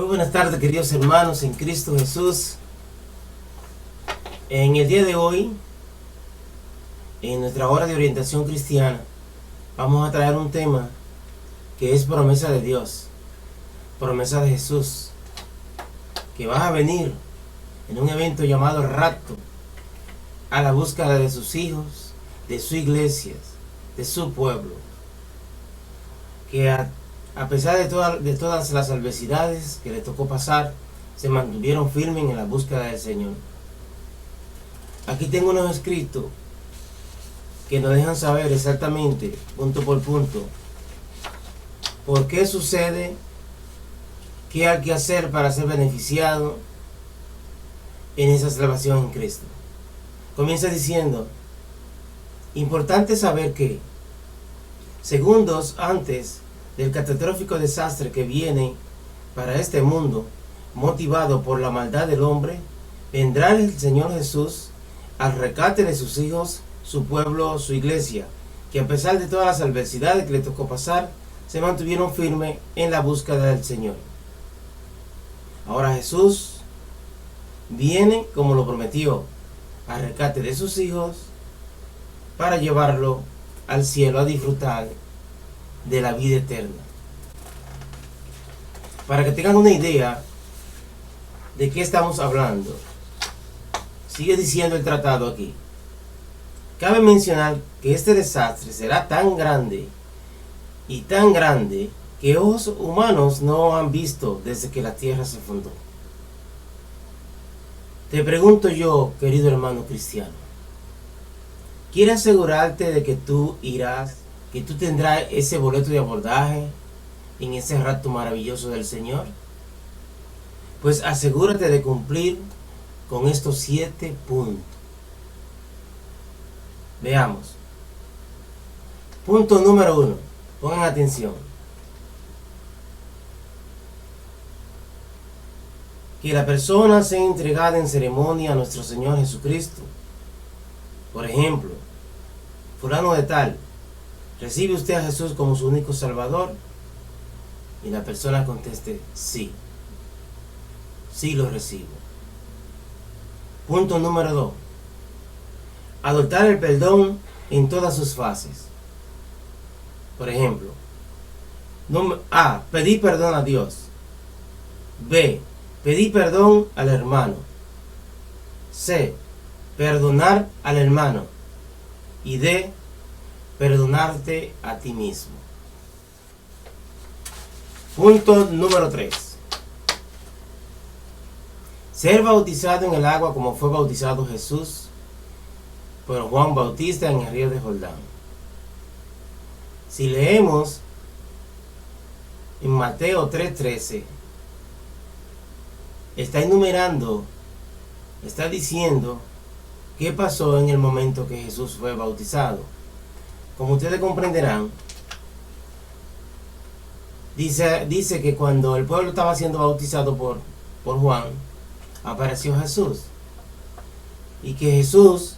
buenas tardes, queridos hermanos en Cristo Jesús. En el día de hoy, en nuestra hora de orientación cristiana, vamos a traer un tema que es promesa de Dios, promesa de Jesús, que va a venir en un evento llamado rapto, a la búsqueda de sus hijos, de su iglesia, de su pueblo, que a pesar de todas las adversidades que le tocó pasar, se mantuvieron firmes en la búsqueda del Señor. Aquí tengo unos escritos que nos dejan saber exactamente, punto por punto, por qué sucede, qué hay que hacer para ser beneficiado en esa salvación en Cristo. Comienza diciendo: importante saber que, segundos antes del catastrófico desastre que viene para este mundo, motivado por la maldad del hombre, vendrá el Señor Jesús al rescate de sus hijos, su pueblo, su iglesia, que a pesar de todas las adversidades que le tocó pasar, se mantuvieron firmes en la búsqueda del Señor. Ahora Jesús viene, como lo prometió, al rescate de sus hijos, para llevarlo al cielo a disfrutar de la vida eterna. Para que tengan una idea de qué estamos hablando, sigue diciendo el tratado aquí: cabe mencionar que este desastre será tan grande y tan grande que ojos humanos no han visto desde que la tierra se fundó. Te pregunto yo, querido hermano cristiano, ¿quieres asegurarte de que tú irás, que tú tendrás ese boleto de abordaje en ese rapto maravilloso del Señor? Pues asegúrate de cumplir con estos 7 puntos. Veamos. Punto número 1. Pongan atención. Que la persona sea entregada en ceremonia a nuestro Señor Jesucristo. Por ejemplo, fulano de tal, ¿recibe usted a Jesús como su único Salvador? Y la persona conteste: sí, sí lo recibo. Punto número 2. Adoptar el perdón en todas sus fases. Por ejemplo, A. Pedir perdón a Dios. B. Pedir perdón al hermano. C. Perdonar al hermano. Y D. Perdonarte a ti mismo. Punto número 3. Ser bautizado en el agua como fue bautizado Jesús por Juan Bautista en el río de Jordán. Si leemos en Mateo 3:13, está enumerando, está diciendo qué pasó en el momento que Jesús fue bautizado. Como ustedes comprenderán, dice que cuando el pueblo estaba siendo bautizado por Juan, apareció Jesús, y que Jesús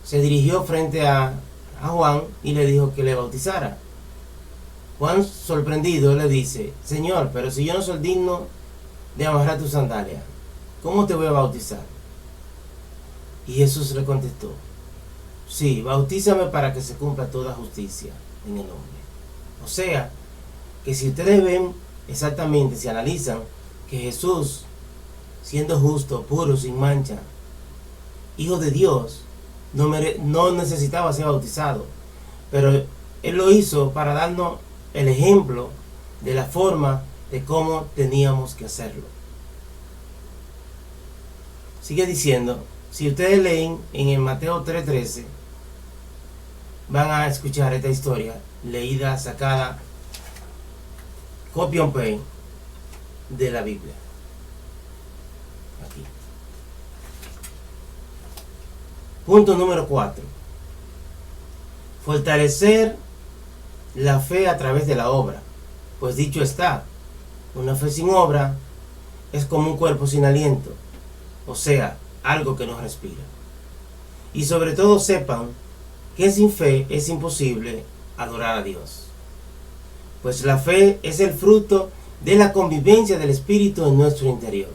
se dirigió frente a Juan y le dijo que le bautizara. Juan, sorprendido, le dice: Señor, pero si yo no soy digno de amarrar tus sandalias, ¿cómo te voy a bautizar? Y Jesús le contestó: sí, bautízame para que se cumpla toda justicia en el hombre. O sea, que si ustedes ven exactamente, si analizan, que Jesús, siendo justo, puro, sin mancha, hijo de Dios, no necesitaba ser bautizado, pero Él lo hizo para darnos el ejemplo de la forma de cómo teníamos que hacerlo. Sigue diciendo, si ustedes leen en el Mateo 3:13, van a escuchar esta historia leída, sacada, copy and paste de la Biblia. Aquí. Punto número 4. Fortalecer la fe a través de la obra. Pues dicho está, una fe sin obra es como un cuerpo sin aliento, o sea, algo que no respira. Y sobre todo sepan que sin fe es imposible adorar a Dios. Pues la fe es el fruto de la convivencia del Espíritu en nuestro interior.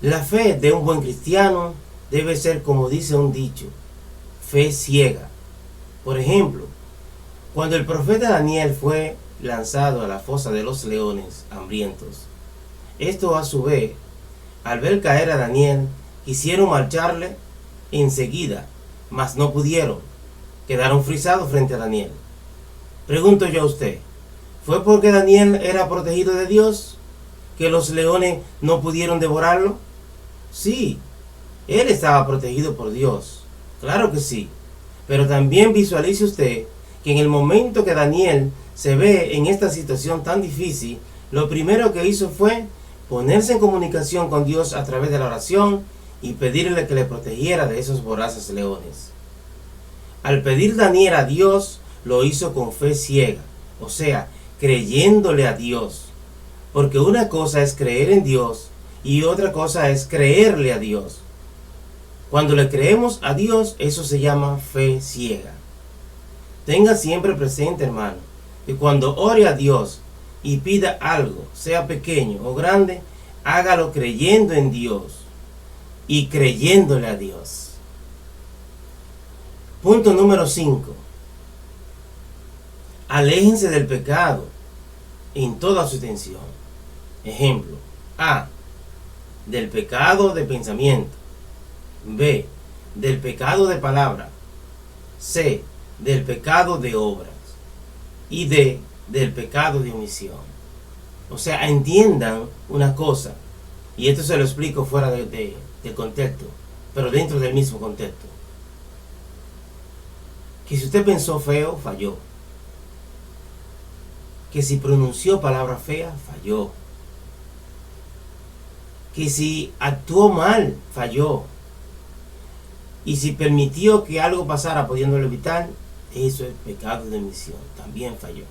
La fe de un buen cristiano debe ser, como dice un dicho, fe ciega. Por ejemplo, cuando el profeta Daniel fue lanzado a la fosa de los leones hambrientos, estos a su vez, al ver caer a Daniel, quisieron marcharle enseguida, mas no pudieron. Quedaron frisados frente a Daniel. Pregunto yo a usted, ¿fue porque Daniel era protegido de Dios que los leones no pudieron devorarlo? Sí, él estaba protegido por Dios, claro que sí. Pero también visualice usted que en el momento que Daniel se ve en esta situación tan difícil, lo primero que hizo fue ponerse en comunicación con Dios a través de la oración y pedirle que le protegiera de esos voraces leones. Al pedir Daniel a Dios, lo hizo con fe ciega, o sea, creyéndole a Dios. Porque una cosa es creer en Dios y otra cosa es creerle a Dios. Cuando le creemos a Dios, eso se llama fe ciega. Tenga siempre presente, hermano, que cuando ore a Dios y pida algo, sea pequeño o grande, hágalo creyendo en Dios y creyéndole a Dios. Punto número 5. Aléjense del pecado en toda su extensión. Ejemplo: A. Del pecado de pensamiento. B. Del pecado de palabra. C. Del pecado de obras. Y D. Del pecado de omisión. O sea, entiendan una cosa, y esto se lo explico fuera del contexto, pero dentro del mismo contexto. Que si usted pensó feo, falló. Que si pronunció palabra fea, falló. Que si actuó mal, falló. Y si permitió que algo pasara pudiéndolo evitar, eso es pecado de omisión, también falló.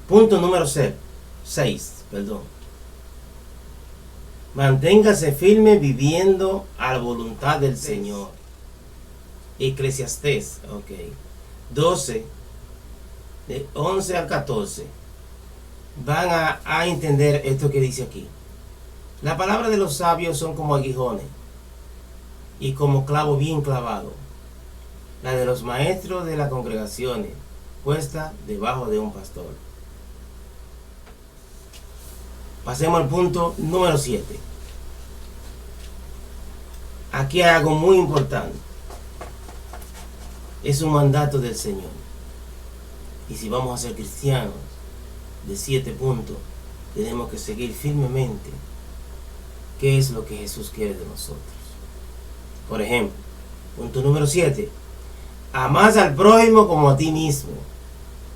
Punto número 6. Manténgase firme viviendo a la voluntad del Señor. Eclesiastés 12, de 11 al 14. Van a entender esto que dice aquí. La palabra de los sabios son como aguijones y como clavo bien clavado. La de los maestros de las congregaciones, puesta debajo de un pastor. Pasemos al punto número 7. Aquí hay algo muy importante. Es un mandato del Señor. Y si vamos a ser cristianos de 7 puntos, tenemos que seguir firmemente qué es lo que Jesús quiere de nosotros. Por ejemplo, punto número 7. Amás al prójimo como a ti mismo,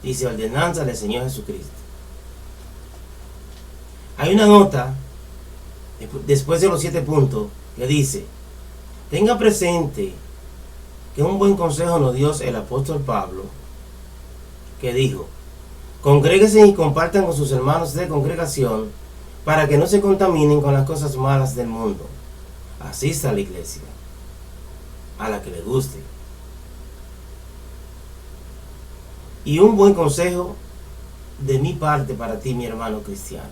dice ordenanza del Señor Jesucristo. Hay una nota después de los 7 puntos que dice: tenga presente que un buen consejo nos dio el apóstol Pablo, que dijo: congréguense y compartan con sus hermanos de congregación para que no se contaminen con las cosas malas del mundo. Asista a la iglesia, a la que le guste. Y un buen consejo de mi parte para ti, mi hermano cristiano: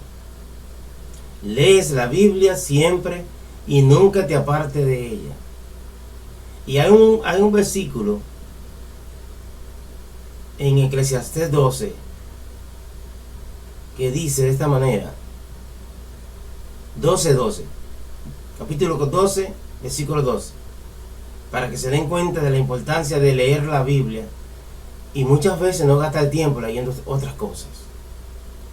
lees la Biblia siempre y nunca te aparte de ella. Y hay un versículo en Eclesiastés 12 que dice de esta manera: 12, capítulo 12, versículo 12, para que se den cuenta de la importancia de leer la Biblia y muchas veces no gastar tiempo leyendo otras cosas.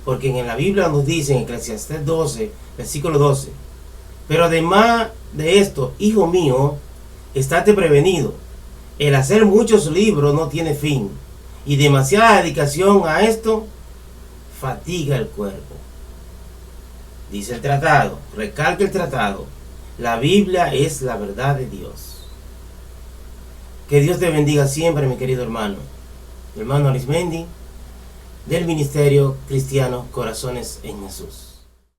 Porque en la Biblia nos dice, en Eclesiastés 12, versículo 12: pero además de esto, hijo mío, estate prevenido. El hacer muchos libros no tiene fin, y demasiada dedicación a esto fatiga el cuerpo. Dice el tratado, recalca el tratado: la Biblia es la verdad de Dios. Que Dios te bendiga siempre, mi querido hermano. Mi hermano Arismendi, del Ministerio Cristiano Corazones en Jesús.